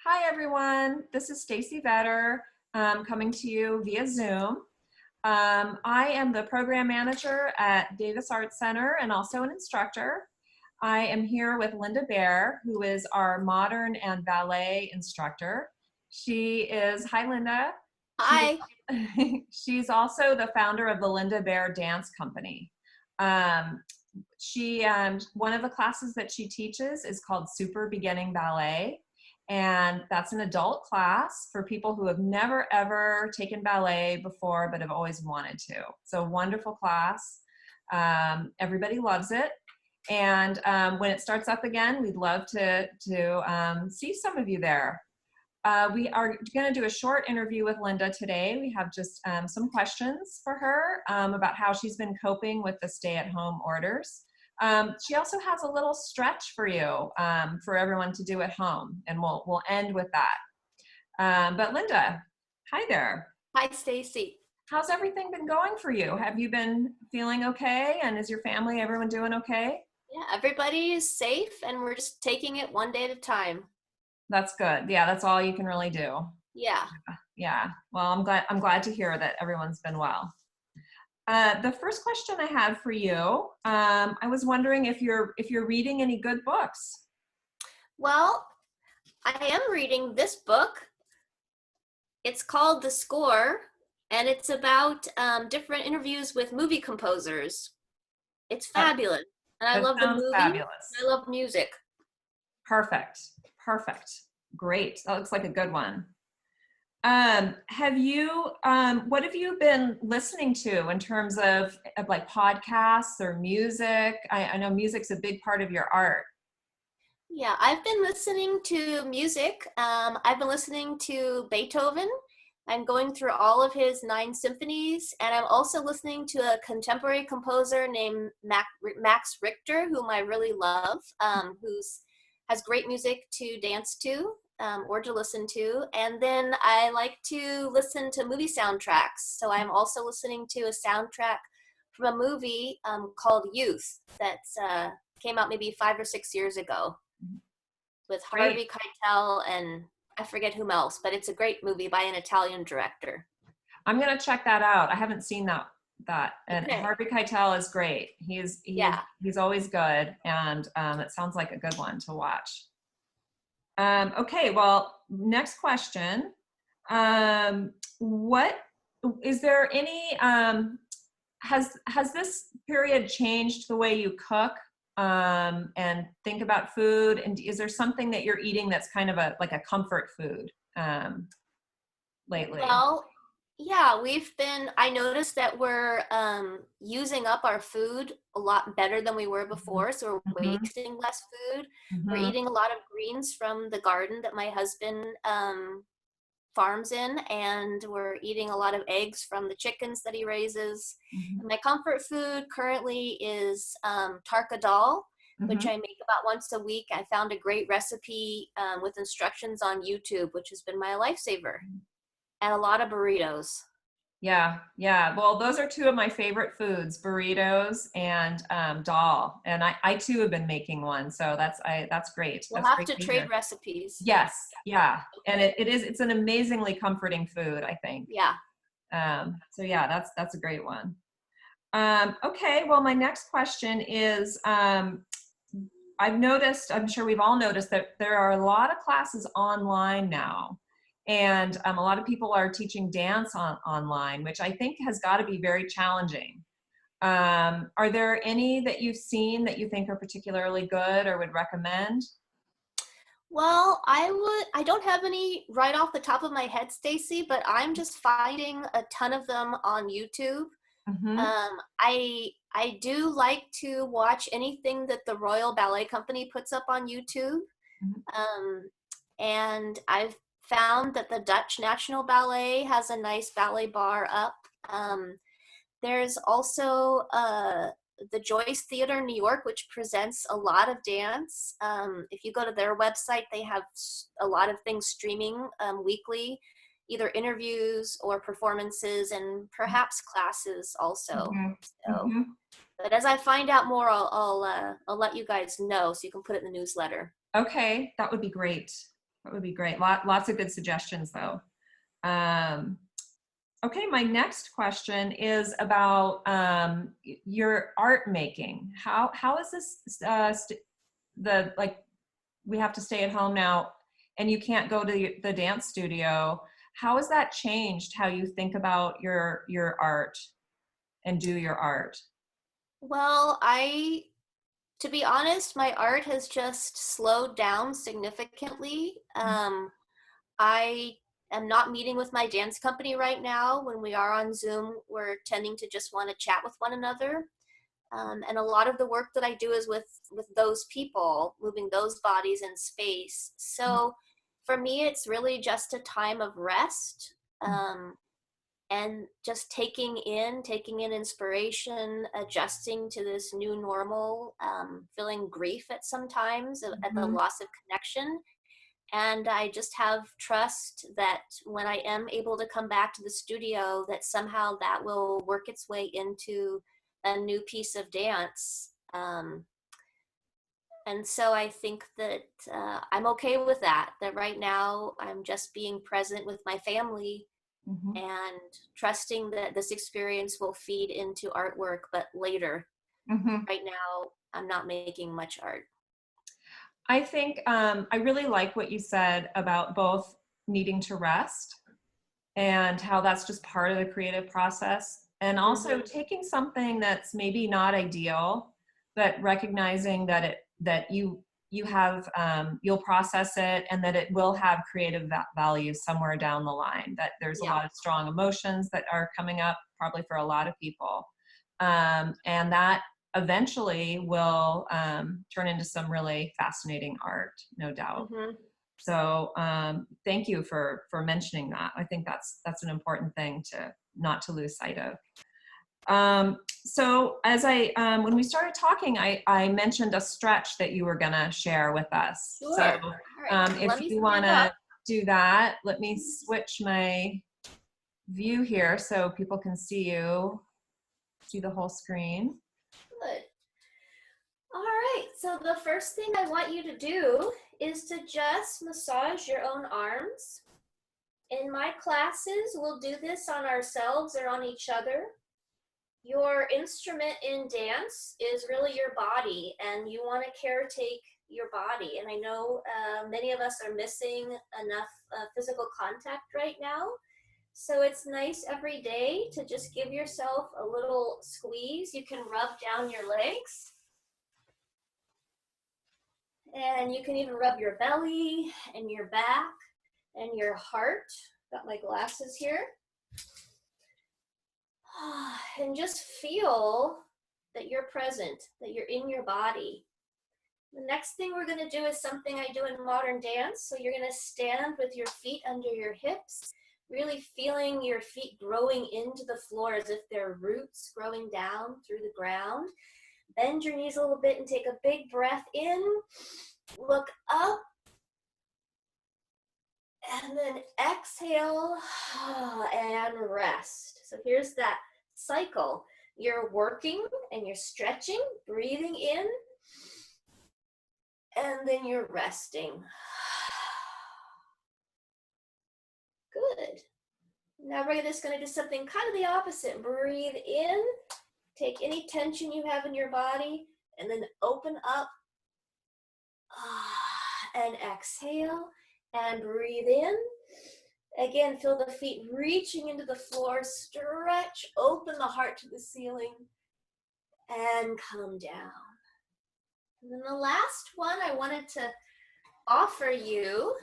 Hi, everyone. This is Stacey Vetter coming to you via Zoom. I am the program manager at Davis Art Center and also an instructor. I am here with Linda Bair, who is our modern and ballet instructor. Hi Linda. She, Hi. she's also the founder of the Linda Bair Dance Company. Um, One of the classes that she teaches is called Super Beginning Ballet. And that's an adult class for people who have never ever taken ballet before but have always wanted to. So wonderful class. Everybody loves it. And when it starts up again, we'd love to see some of you there. We are going to do a short interview with Linda today. We have just some questions for her about how she's been coping with the stay-at-home orders. She also has a little stretch for you for everyone to do at home, and we'll end with that. But Linda, hi there. Hi, Stacy. How's everything been going for you? Have you been feeling okay? And is your family, everyone doing okay? Yeah, everybody is safe and we're just taking it one day at a time. That's good. Yeah, that's all you can really do. Yeah. Yeah. Well, I'm glad to hear that everyone's been well. The first question I had for you, I was wondering if you're reading any good books. Well, I am reading this book. It's called The Score, and it's about different interviews with movie composers. It's That, fabulous. And I that love the sounds movie. fabulous. I love music. Perfect. Perfect. Great. That looks like a good one. What have you been listening to in terms of like podcasts or music? I know music's a big part of your art. Yeah, I've been listening to music. I've been listening to Beethoven. I'm going through all of his 9 symphonies, and I'm also listening to a contemporary composer named Max Richter, whom I really love, who's has great music to dance to or to listen to. And then I like to listen to movie soundtracks. So I'm also listening to a soundtrack from a movie called Youth that came out maybe 5 or 6 years ago with Great. Harvey Keitel and I forget whom else, but it's a great movie by an Italian director. I'm gonna check that out. I haven't seen that. And Okay. Harvey Keitel is great. Yeah. He's always good, and it sounds like a good one to watch. Okay, well, next question. What is there any has this period changed the way you cook and think about food? And is there something that you're eating that's kind of like a comfort food lately? Well, yeah, I noticed that we're using up our food a lot better than we were before. So we're Mm-hmm. wasting less food. We're Mm-hmm. eating a lot of greens from the garden that my husband farms in, and we're eating a lot of eggs from the chickens that he raises. Mm-hmm. And my comfort food currently is tarka dal, which Mm-hmm. I make about once a week. I found a great recipe with instructions on YouTube, which has been my lifesaver, and a lot of burritos. Yeah, yeah. Well, those are two of my favorite foods, burritos and dal. And I too have been making one, so that's great. We'll That's have great to to trade hear. recipes. Yes, yeah. And Okay. it's an amazingly comforting food, I think. Yeah. So yeah, that's a great one. Okay, well, my next question is, I've noticed, I'm sure we've all noticed that there are a lot of classes online now. And a lot of people are teaching dance online, which I think has got to be very challenging. Are there any that you've seen that you think are particularly good or would recommend? Well, I don't have any right off the top of my head, Stacy, but I'm just finding a ton of them on YouTube. Mm-hmm. I do like to watch anything that the Royal Ballet Company puts up on YouTube. Um, and I've found that the Dutch National Ballet has a nice ballet bar up. There's also the Joyce Theater in New York, which presents a lot of dance. If you go to their website, they have a lot of things streaming weekly, either interviews or performances and perhaps classes also. Mm-hmm. So, Mm-hmm. but as I find out more, I'll let you guys know so you can put it in the newsletter. Okay, that would be great. That would be great. Lots of good suggestions though. Okay, my next question is about your art making. How is this we have to stay at home now and you can't go to the dance studio? How has that changed how you think about your art and do your art? Well, to be honest, my art has just slowed down significantly. I am not meeting with my dance company right now. When we are on Zoom, we're tending to just want to chat with one another. And a lot of the work that I do is with those people, moving those bodies in space. So for me, it's really just a time of rest, and just taking in inspiration, adjusting to this new normal, feeling grief at sometimes at the loss of connection. And I just have trust that when I am able to come back to the studio, that somehow that will work its way into a new piece of dance. And so I think that I'm okay with that right now I'm just being present with my family and trusting that this experience will feed into artwork, but later. Right now, I'm not making much art. I think I really like what you said about both needing to rest and how that's just part of the creative process, and also taking something that's maybe not ideal, but recognizing that you have you'll process it and that it will have creative value somewhere down the line, that there's a lot of strong emotions that are coming up probably for a lot of people, and that eventually will turn into some really fascinating art, no doubt. So thank you for mentioning that. I think that's an important thing not to lose sight of. So as when we started talking, I mentioned a stretch that you were gonna share with us. Sure. So right. if you wanna do that, let me switch my view here so people can see the whole screen. Good. All right, so the first thing I want you to do is to just massage your own arms. In my classes, we'll do this on ourselves or on each other. Your instrument in dance is really your body, and you want to caretake your body. And I know many of us are missing enough physical contact right now. So it's nice every day to just give yourself a little squeeze. You can rub down your legs. And you can even rub your belly and your back and your heart. Got my glasses here. And just feel that you're present, that you're in your body. The next thing we're going to do is something I do in modern dance. So you're going to stand with your feet under your hips, really feeling your feet growing into the floor as if they're roots growing down through the ground. Bend your knees a little bit and take a big breath in. Look up. And then exhale and rest. So here's that cycle. You're working and you're stretching, breathing in, and then you're resting. Good. Now we're just going to do something kind of the opposite. Breathe in, take any tension you have in your body, and then open up and exhale and breathe in. Again, feel the feet reaching into the floor, stretch, open the heart to the ceiling, and come down. And then the last one I wanted to offer you,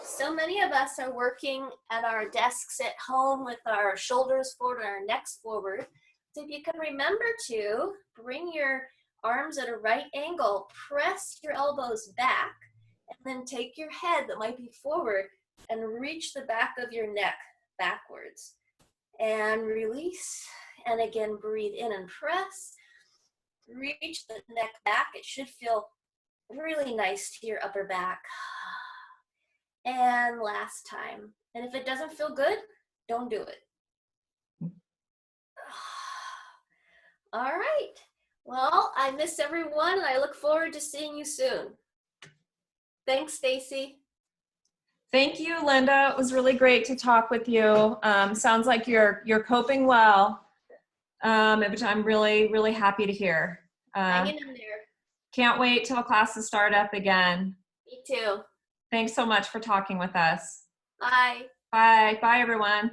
so many of us are working at our desks at home with our shoulders forward and our necks forward. So if you can remember to bring your arms at a right angle, press your elbows back, and then take your head that might be forward and reach the back of your neck backwards. And release. And again, breathe in and press. Reach the neck back. It should feel really nice to your upper back. And last time. And if it doesn't feel good, don't do it. All right. Well, I miss everyone, and I look forward to seeing you soon. Thanks, Stacey. Thank you, Linda. It was really great to talk with you. Sounds like you're coping well, which I'm really, really happy to hear. Hanging in there. Can't wait till classes start up again. Me too. Thanks so much for talking with us. Bye. Bye. Bye, everyone.